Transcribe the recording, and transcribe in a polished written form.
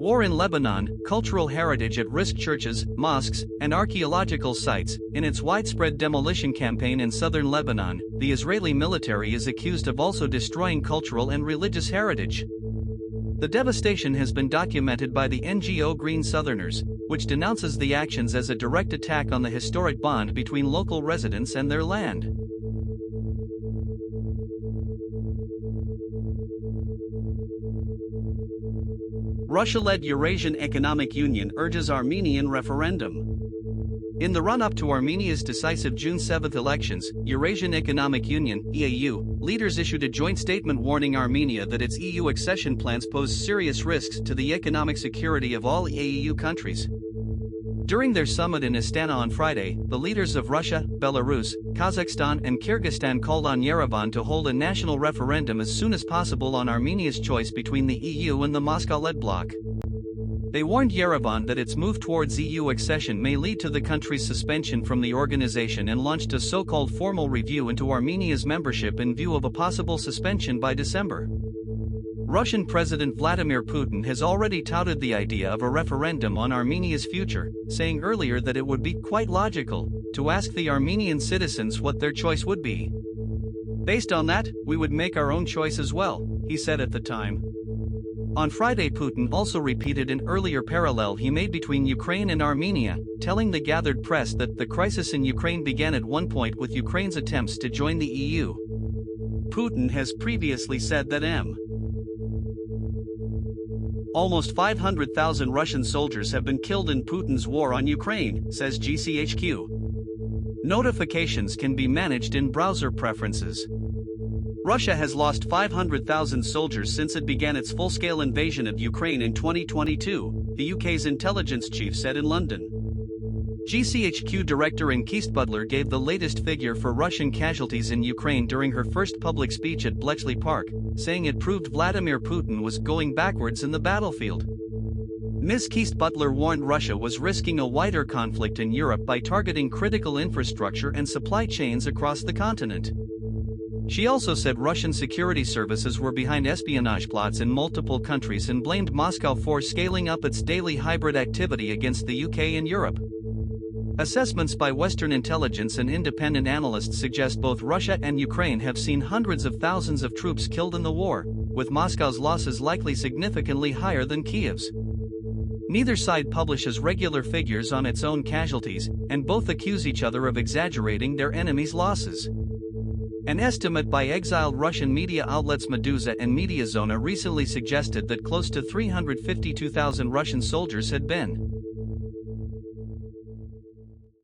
War in Lebanon, cultural heritage at risk churches, mosques, and archaeological sites. In its widespread demolition campaign in southern Lebanon, the Israeli military is accused of also destroying cultural and religious heritage. The devastation has been documented by the NGO Green Southerners, which denounces the actions as a direct attack on the historic bond between local residents and their land. Russia-led Eurasian Economic Union urges Armenian referendum. In the run-up to Armenia's decisive June 7 elections, Eurasian Economic Union (EAU) leaders issued a joint statement warning Armenia that its EU accession plans pose serious risks to the economic security of all EAU countries. During their summit in Astana on Friday, the leaders of Russia, Belarus, Kazakhstan and Kyrgyzstan called on Yerevan to hold a national referendum as soon as possible on Armenia's choice between the EU and the Moscow-led bloc. They warned Yerevan that its move towards EU accession may lead to the country's suspension from the organization and launched a so-called formal review into Armenia's membership in view of a possible suspension by December. Russian President Vladimir Putin has already touted the idea of a referendum on Armenia's future, saying earlier that it would be quite logical to ask the Armenian citizens what their choice would be. Based on that, we would make our own choice as well, he said at the time. On Friday, Putin also repeated an earlier parallel he made between Ukraine and Armenia, telling the gathered press that the crisis in Ukraine began at one point with Ukraine's attempts to join the EU. Putin has previously said that almost 500,000 Russian soldiers have been killed in Putin's war on Ukraine, says GCHQ. Notifications can be managed in browser preferences. Russia has lost 500,000 soldiers since it began its full-scale invasion of Ukraine in 2022, the UK's intelligence chief said in London. GCHQ director Anne Butler gave the latest figure for Russian casualties in Ukraine during her first public speech at Bletchley Park, saying it proved Vladimir Putin was going backwards in the battlefield. Ms. Butler warned Russia was risking a wider conflict in Europe by targeting critical infrastructure and supply chains across the continent. She also said Russian security services were behind espionage plots in multiple countries and blamed Moscow for scaling up its daily hybrid activity against the UK and Europe. Assessments by Western intelligence and independent analysts suggest both Russia and Ukraine have seen hundreds of thousands of troops killed in the war, with Moscow's losses likely significantly higher than Kiev's. Neither side publishes regular figures on its own casualties, and both accuse each other of exaggerating their enemies' losses. An estimate by exiled Russian media outlets Meduza and Mediazona recently suggested that close to 352,000 Russian soldiers had been